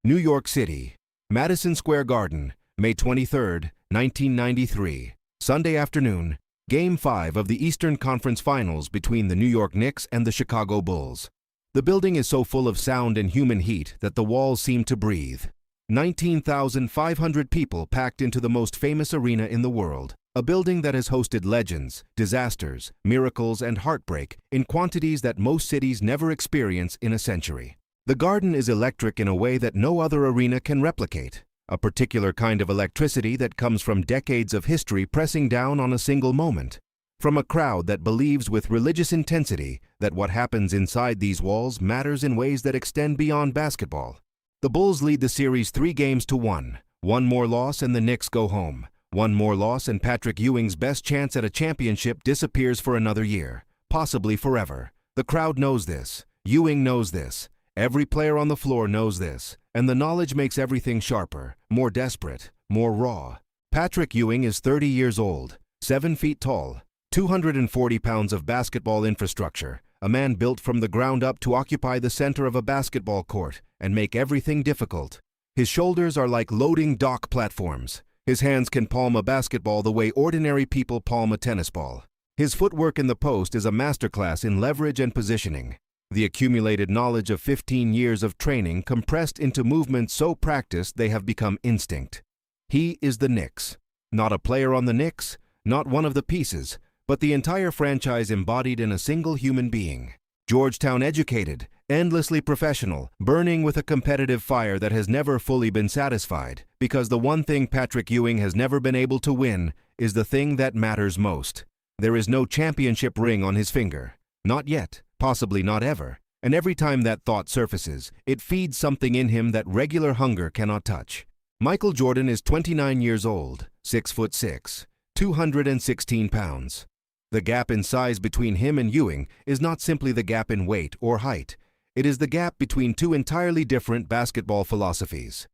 New York City, Madison Square Garden, May 23, 1993. Sunday afternoon, Game 5 of the Eastern Conference Finals between the New York Knicks and the Chicago Bulls. The building is so full of sound and human heat that the walls seem to breathe. 19,500 people packed into the most famous arena in the world, a building that has hosted legends, disasters, miracles, and heartbreak in quantities that most cities never experience in a century. The Garden is electric in a way that no other arena can replicate, a particular kind of electricity that comes from decades of history pressing down on a single moment, from a crowd that believes with religious intensity that what happens inside these walls matters in ways that extend beyond basketball. The Bulls lead the series 3-1. One more loss and the Knicks go home. One more loss and Patrick Ewing's best chance at a championship disappears for another year, possibly forever. The crowd knows this. Ewing knows this. Every player on the floor knows this, and the knowledge makes everything sharper, more desperate, more raw. Patrick Ewing is 30 years old, 7 feet tall, 240 pounds of basketball infrastructure, a man built from the ground up to occupy the center of a basketball court and make everything difficult. His shoulders are like loading dock platforms. His hands can palm a basketball the way ordinary people palm a tennis ball. His footwork in the post is a masterclass in leverage and positioning. The accumulated knowledge of 15 years of training compressed into movements so practiced they have become instinct. He is the Knicks. Not a player on the Knicks, not one of the pieces, but the entire franchise embodied in a single human being. Georgetown educated, endlessly professional, burning with a competitive fire that has never fully been satisfied, because the one thing Patrick Ewing has never been able to win is the thing that matters most. There is no championship ring on his finger. Not yet. Possibly not ever, and every time that thought surfaces, it feeds something in him that regular hunger cannot touch. Michael Jordan is 29 years old, 6'6", 216 pounds. The gap in size between him and Ewing is not simply the gap in weight or height. It is the gap between two entirely different basketball philosophies.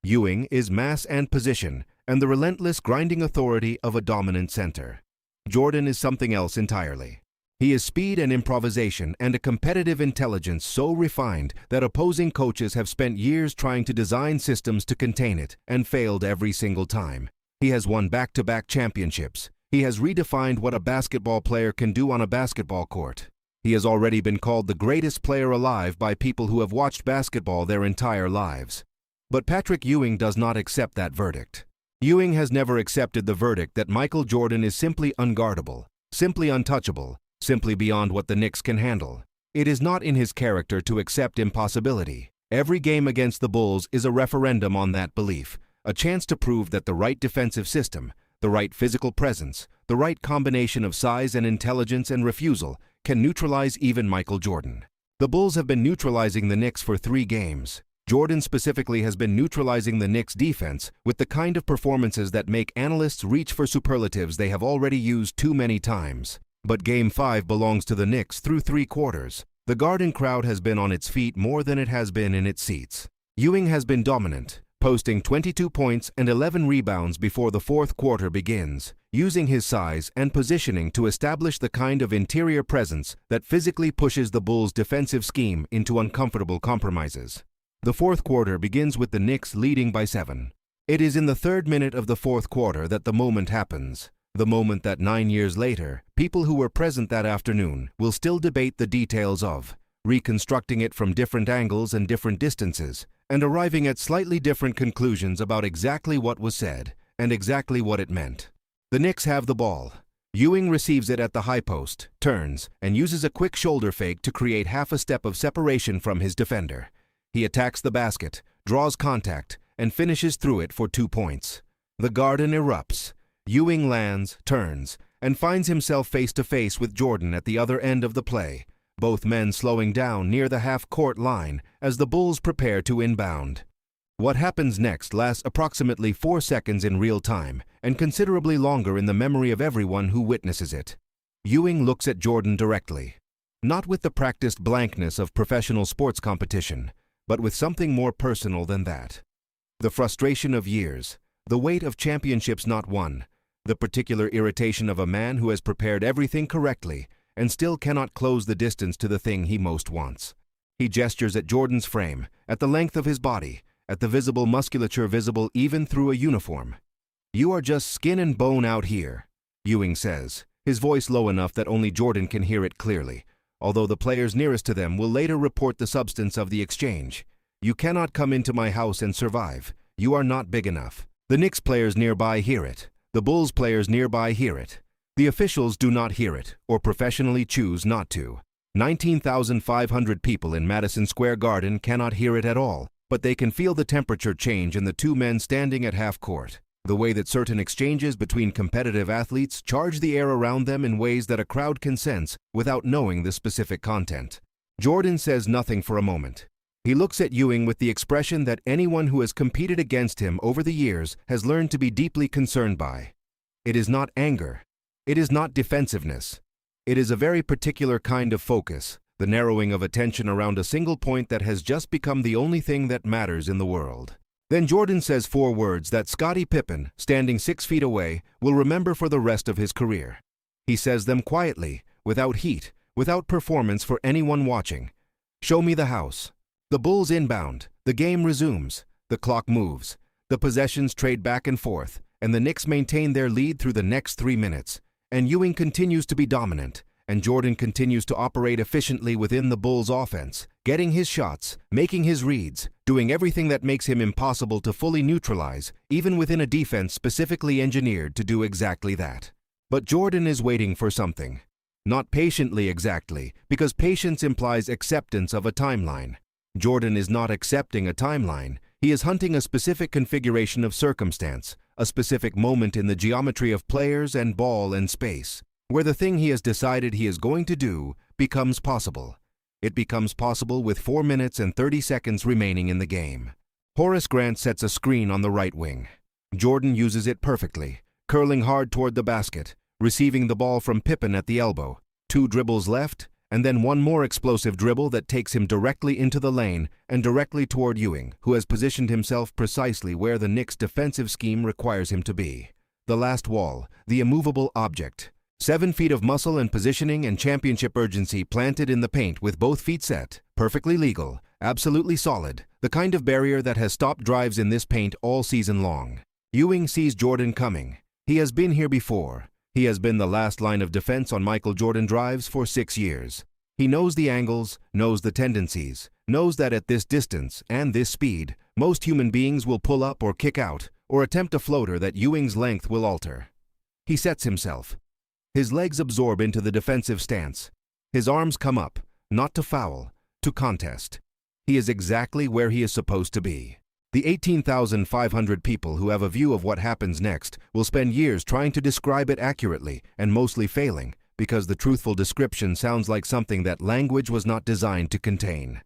Ewing is mass and position, and the relentless grinding authority of a dominant center. Jordan is something else entirely. He is speed and improvisation and a competitive intelligence so refined that opposing coaches have spent years trying to design systems to contain it and failed every single time. He has won back-to-back championships. He has redefined what a basketball player can do on a basketball court. He has already been called the greatest player alive by people who have watched basketball their entire lives. But Patrick Ewing does not accept that verdict. Ewing has never accepted the verdict that Michael Jordan is simply unguardable, simply untouchable, simply beyond what the Knicks can handle. It is not in his character to accept impossibility. Every game against the Bulls is a referendum on that belief, a chance to prove that the right defensive system, the right physical presence, the right combination of size and intelligence and refusal can neutralize even Michael Jordan. The Bulls have been neutralizing the Knicks for 3 games. Jordan specifically has been neutralizing the Knicks' defense with the kind of performances that make analysts reach for superlatives they have already used too many times. But Game 5 belongs to the Knicks through 3 quarters. The Garden crowd has been on its feet more than it has been in its seats. Ewing has been dominant, posting 22 points and 11 rebounds before the 4th quarter begins, using his size and positioning to establish the kind of interior presence that physically pushes the Bulls' defensive scheme into uncomfortable compromises. The 4th quarter begins with the Knicks leading by 7. It is in the 3rd minute of the 4th quarter that the moment happens. The moment that 9 years later, people who were present that afternoon will still debate the details of, reconstructing it from different angles and different distances, and arriving at slightly different conclusions about exactly what was said and exactly what it meant. The Knicks have the ball. Ewing receives it at the high post, turns, and uses a quick shoulder fake to create half a step of separation from his defender. He attacks the basket, draws contact, and finishes through it for 2 points. The Garden erupts. Ewing lands, turns, and finds himself face-to-face with Jordan at the other end of the play, both men slowing down near the half-court line as the Bulls prepare to inbound. What happens next lasts approximately 4 seconds in real time and considerably longer in the memory of everyone who witnesses it. Ewing looks at Jordan directly, not with the practiced blankness of professional sports competition, but with something more personal than that. The frustration of years, the weight of championships not won, the particular irritation of a man who has prepared everything correctly and still cannot close the distance to the thing he most wants. He gestures at Jordan's frame, at the length of his body, at the visible musculature visible even through a uniform. "You are just skin and bone out here," Ewing says, his voice low enough that only Jordan can hear it clearly, although the players nearest to them will later report the substance of the exchange. "You cannot come into my house and survive. You are not big enough." The Knicks players nearby hear it. The Bulls players nearby hear it. The officials do not hear it, or professionally choose not to. 19,500 people in Madison Square Garden cannot hear it at all, but they can feel the temperature change in the two men standing at half court. The way that certain exchanges between competitive athletes charge the air around them in ways that a crowd can sense without knowing the specific content. Jordan says nothing for a moment. He looks at Ewing with the expression that anyone who has competed against him over the years has learned to be deeply concerned by. It is not anger. It is not defensiveness. It is a very particular kind of focus, the narrowing of attention around a single point that has just become the only thing that matters in the world. Then Jordan says 4 words that Scottie Pippen, standing 6 feet away, will remember for the rest of his career. He says them quietly, without heat, without performance for anyone watching. "Show me the house." The Bulls inbound, the game resumes, the clock moves, the possessions trade back and forth, and the Knicks maintain their lead through the next 3 minutes. And Ewing continues to be dominant, and Jordan continues to operate efficiently within the Bulls' offense, getting his shots, making his reads, doing everything that makes him impossible to fully neutralize, even within a defense specifically engineered to do exactly that. But Jordan is waiting for something. Not patiently exactly, because patience implies acceptance of a timeline. Jordan is not accepting a timeline. He is hunting a specific configuration of circumstance, a specific moment in the geometry of players and ball and space, where the thing he has decided he is going to do becomes possible. It becomes possible with 4 minutes and 30 seconds remaining in the game. Horace Grant sets a screen on the right wing. Jordan uses it perfectly, curling hard toward the basket, receiving the ball from Pippen at the elbow. 2 dribbles left, and then one more explosive dribble that takes him directly into the lane and directly toward Ewing, who has positioned himself precisely where the Knicks' defensive scheme requires him to be. The last wall, the immovable object. 7 feet of muscle and positioning and championship urgency planted in the paint with both feet set, perfectly legal, absolutely solid, the kind of barrier that has stopped drives in this paint all season long. Ewing sees Jordan coming. He has been here before. He has been the last line of defense on Michael Jordan drives for 6 years. He knows the angles, knows the tendencies, knows that at this distance and this speed, most human beings will pull up or kick out, or attempt a floater that Ewing's length will alter. He sets himself. His legs absorb into the defensive stance. His arms come up, not to foul, to contest. He is exactly where he is supposed to be. The 18,500 people who have a view of what happens next will spend years trying to describe it accurately and mostly failing, because the truthful description sounds like something that language was not designed to contain.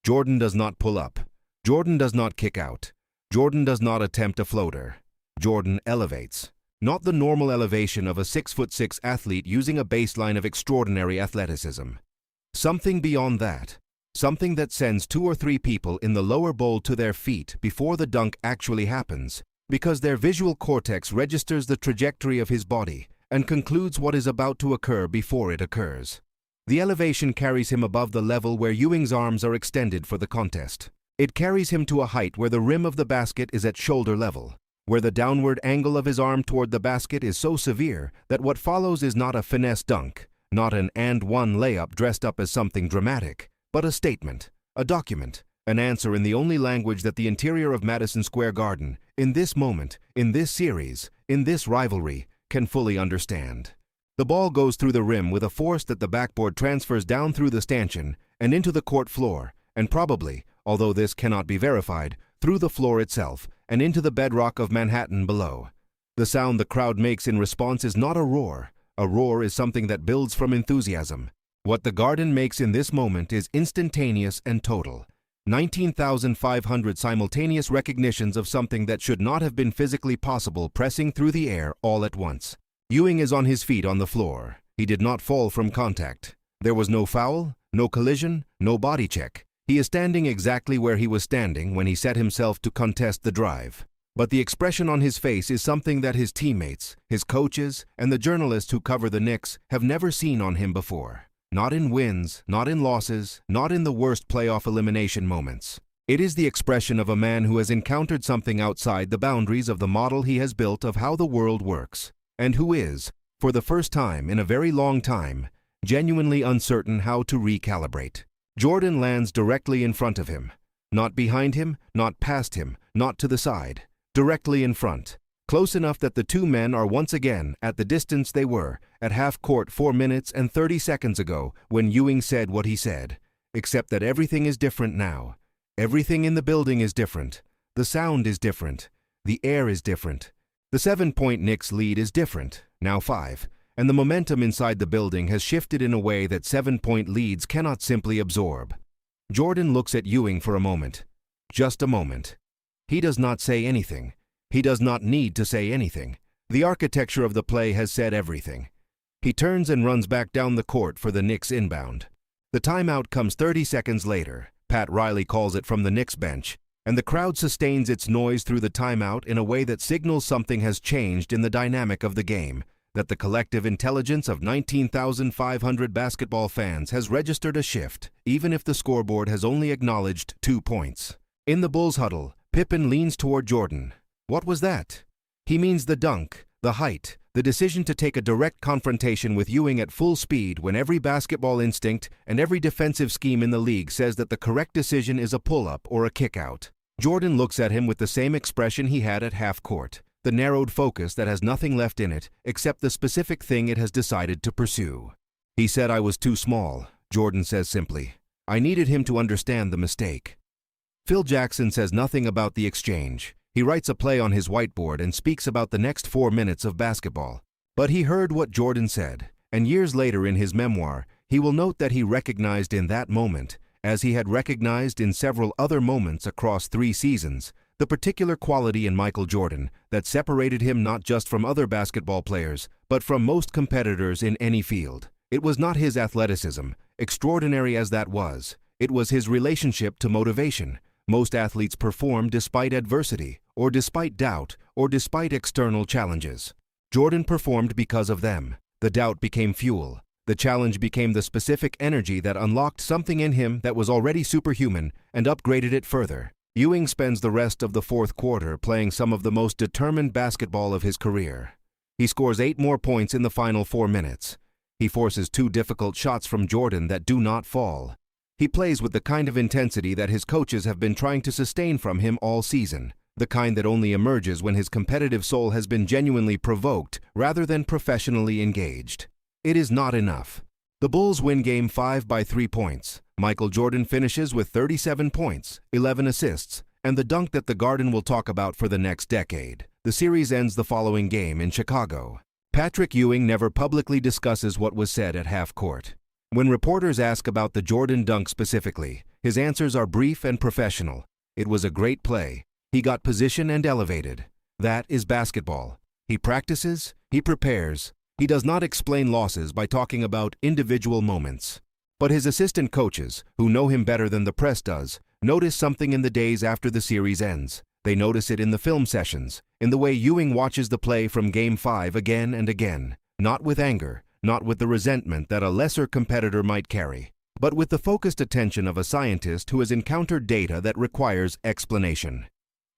Jordan does not pull up. Jordan does not kick out. Jordan does not attempt a floater. Jordan elevates. Not the normal elevation of a 6'6" athlete using a baseline of extraordinary athleticism. Something beyond that. Something that sends 2 or 3 people in the lower bowl to their feet before the dunk actually happens, because their visual cortex registers the trajectory of his body and concludes what is about to occur before it occurs. The elevation carries him above the level where Ewing's arms are extended for the contest. It carries him to a height where the rim of the basket is at shoulder level, where the downward angle of his arm toward the basket is so severe that what follows is not a finesse dunk, not an and-one layup dressed up as something dramatic, but a statement, a document, an answer in the only language that the interior of Madison Square Garden, in this moment, in this series, in this rivalry, can fully understand. The ball goes through the rim with a force that the backboard transfers down through the stanchion and into the court floor, and probably, although this cannot be verified, through the floor itself and into the bedrock of Manhattan below. The sound the crowd makes in response is not a roar. A roar is something that builds from enthusiasm. What the Garden makes in this moment is instantaneous and total. 19,500 simultaneous recognitions of something that should not have been physically possible pressing through the air all at once. Ewing is on his feet on the floor. He did not fall from contact. There was no foul, no collision, no body check. He is standing exactly where he was standing when he set himself to contest the drive. But the expression on his face is something that his teammates, his coaches, and the journalists who cover the Knicks have never seen on him before. Not in wins, not in losses, not in the worst playoff elimination moments. It is the expression of a man who has encountered something outside the boundaries of the model he has built of how the world works, and who is, for the first time in a very long time, genuinely uncertain how to recalibrate. Jordan lands directly in front of him. Not behind him, not past him, not to the side. Directly in front. Close enough that the two men are once again at the distance they were at half court 4 minutes and 30 seconds ago when Ewing said what he said. Except that everything is different now. Everything in the building is different. The sound is different. The air is different. The 7-point Knicks lead is different, now 5, and the momentum inside the building has shifted in a way that 7-point leads cannot simply absorb. Jordan looks at Ewing for a moment. Just a moment. He does not say anything. He does not need to say anything. The architecture of the play has said everything. He turns and runs back down the court for the Knicks inbound. The timeout comes 30 seconds later. Pat Riley calls it from the Knicks bench, and the crowd sustains its noise through the timeout in a way that signals something has changed in the dynamic of the game, that the collective intelligence of 19,500 basketball fans has registered a shift, even if the scoreboard has only acknowledged 2 points. In the Bulls huddle, Pippen leans toward Jordan. What was that? He means the dunk, the height, the decision to take a direct confrontation with Ewing at full speed when every basketball instinct and every defensive scheme in the league says that the correct decision is a pull-up or a kick-out. Jordan looks at him with the same expression he had at half court, the narrowed focus that has nothing left in it except the specific thing it has decided to pursue. He said I was too small, Jordan says simply. I needed him to understand the mistake. Phil Jackson says nothing about the exchange. He writes a play on his whiteboard and speaks about the next 4 minutes of basketball. But he heard what Jordan said, and years later in his memoir, he will note that he recognized in that moment, as he had recognized in several other moments across 3 seasons, the particular quality in Michael Jordan that separated him not just from other basketball players, but from most competitors in any field. It was not his athleticism, extraordinary as that was. It was his relationship to motivation. Most athletes perform despite adversity, or despite doubt, or despite external challenges. Jordan performed because of them. The doubt became fuel. The challenge became the specific energy that unlocked something in him that was already superhuman and upgraded it further. Ewing spends the rest of the fourth quarter playing some of the most determined basketball of his career. He scores 8 more points in the final 4 minutes. He forces 2 difficult shots from Jordan that do not fall. He plays with the kind of intensity that his coaches have been trying to sustain from him all season, the kind that only emerges when his competitive soul has been genuinely provoked rather than professionally engaged. It is not enough. The Bulls win Game 5 by 3 points. Michael Jordan finishes with 37 points, 11 assists, and the dunk that the Garden will talk about for the next decade. The series ends the following game in Chicago. Patrick Ewing never publicly discusses what was said at half court. When reporters ask about the Jordan dunk specifically, his answers are brief and professional. It was a great play. He got position and elevated. That is basketball. He practices, he prepares. He does not explain losses by talking about individual moments. But his assistant coaches, who know him better than the press does, notice something in the days after the series ends. They notice it in the film sessions, in the way Ewing watches the play from Game 5 again and again, not with anger, not with the resentment that a lesser competitor might carry, but with the focused attention of a scientist who has encountered data that requires explanation.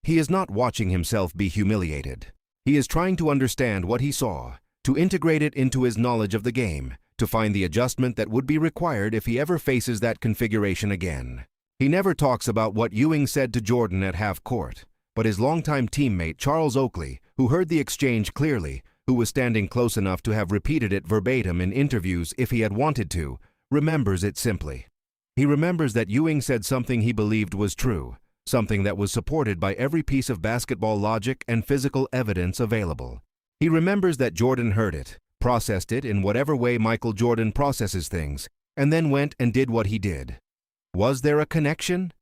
He is not watching himself be humiliated. He is trying to understand what he saw, to integrate it into his knowledge of the game, to find the adjustment that would be required if he ever faces that configuration again. He never talks about what Ewing said to Jordan at half court, but his longtime teammate Charles Oakley, who heard the exchange clearly, who was standing close enough to have repeated it verbatim in interviews if he had wanted to, remembers it simply. He remembers that Ewing said something he believed was true, something that was supported by every piece of basketball logic and physical evidence available. He remembers that Jordan heard it, processed it in whatever way Michael Jordan processes things, and then went and did what he did. Was there a connection?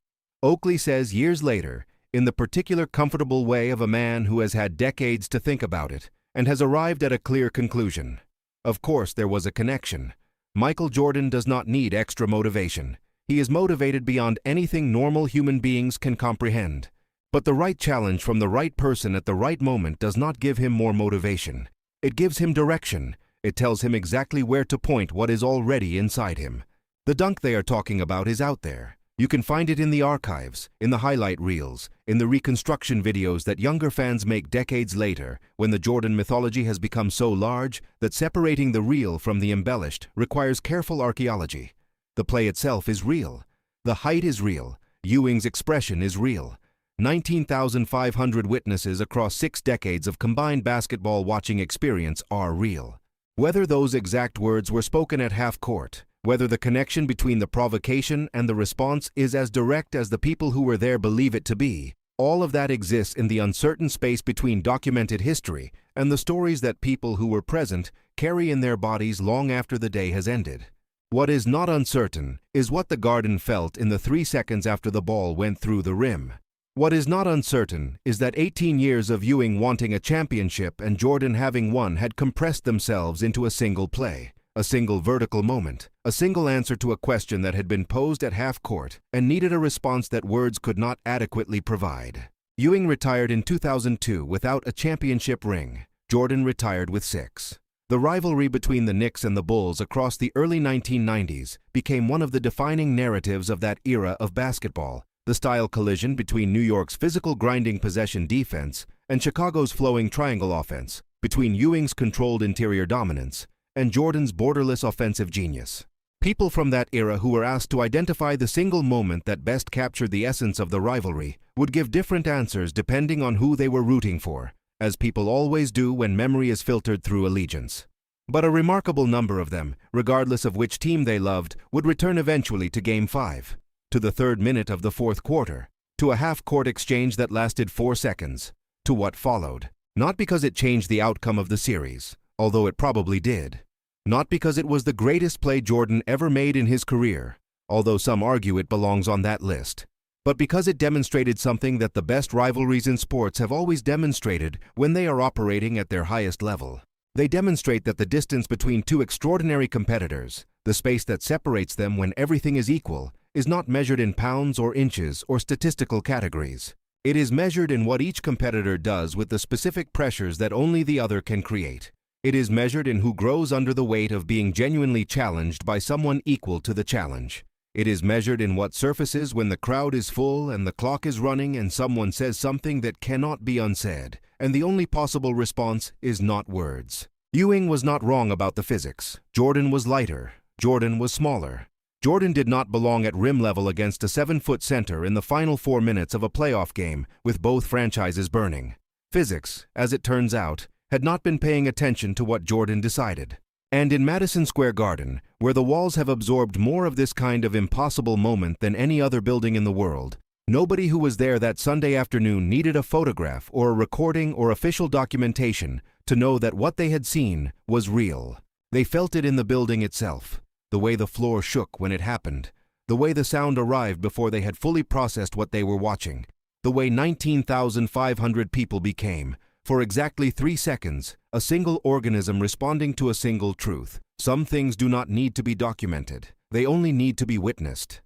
Oakley says years later, in the particular comfortable way of a man who has had decades to think about it, and has arrived at a clear conclusion. Of course there was a connection. Michael Jordan does not need extra motivation. He is motivated beyond anything normal human beings can comprehend. But the right challenge from the right person at the right moment does not give him more motivation. It gives him direction. It tells him exactly where to point what is already inside him. The dunk they are talking about is out there. You can find it in the archives, in the highlight reels, in the reconstruction videos that younger fans make decades later, when the Jordan mythology has become so large that separating the real from the embellished requires careful archaeology. The play itself is real. The height is real. Ewing's expression is real. 19,500 witnesses across 6 decades of combined basketball watching experience are real. Whether those exact words were spoken at half court, whether the connection between the provocation and the response is as direct as the people who were there believe it to be, all of that exists in the uncertain space between documented history and the stories that people who were present carry in their bodies long after the day has ended. What is not uncertain is what the Garden felt in the 3 seconds after the ball went through the rim. What is not uncertain is that 18 years of Ewing wanting a championship and Jordan having won had compressed themselves into a single play. A single vertical moment, a single answer to a question that had been posed at half court and needed a response that words could not adequately provide. Ewing retired in 2002 without a championship ring. Jordan retired with 6. The rivalry between the Knicks and the Bulls across the early 1990s became one of the defining narratives of that era of basketball. The style collision between New York's physical grinding possession defense and Chicago's flowing triangle offense, between Ewing's controlled interior dominance and Jordan's borderless offensive genius. People from that era who were asked to identify the single moment that best captured the essence of the rivalry would give different answers depending on who they were rooting for, as people always do when memory is filtered through allegiance. But a remarkable number of them, regardless of which team they loved, would return eventually to Game 5, to the 3rd minute of the 4th quarter, to a half-court exchange that lasted 4 seconds, to what followed. Not because it changed the outcome of the series, although it probably did. Not because it was the greatest play Jordan ever made in his career, although some argue it belongs on that list, but because it demonstrated something that the best rivalries in sports have always demonstrated when they are operating at their highest level. They demonstrate that the distance between two extraordinary competitors, the space that separates them when everything is equal, is not measured in pounds or inches or statistical categories. It is measured in what each competitor does with the specific pressures that only the other can create. It is measured in who grows under the weight of being genuinely challenged by someone equal to the challenge. It is measured in what surfaces when the crowd is full and the clock is running and someone says something that cannot be unsaid, and the only possible response is not words. Ewing was not wrong about the physics. Jordan was lighter. Jordan was smaller. Jordan did not belong at rim level against a 7-foot center in the final 4 minutes of a playoff game with both franchises burning. Physics, as it turns out, had not been paying attention to what Jordan decided. And in Madison Square Garden, where the walls have absorbed more of this kind of impossible moment than any other building in the world, nobody who was there that Sunday afternoon needed a photograph or a recording or official documentation to know that what they had seen was real. They felt it in the building itself, the way the floor shook when it happened, the way the sound arrived before they had fully processed what they were watching, the way 19,500 people became, for exactly 3 seconds, a single organism responding to a single truth. Some things do not need to be documented. They only need to be witnessed.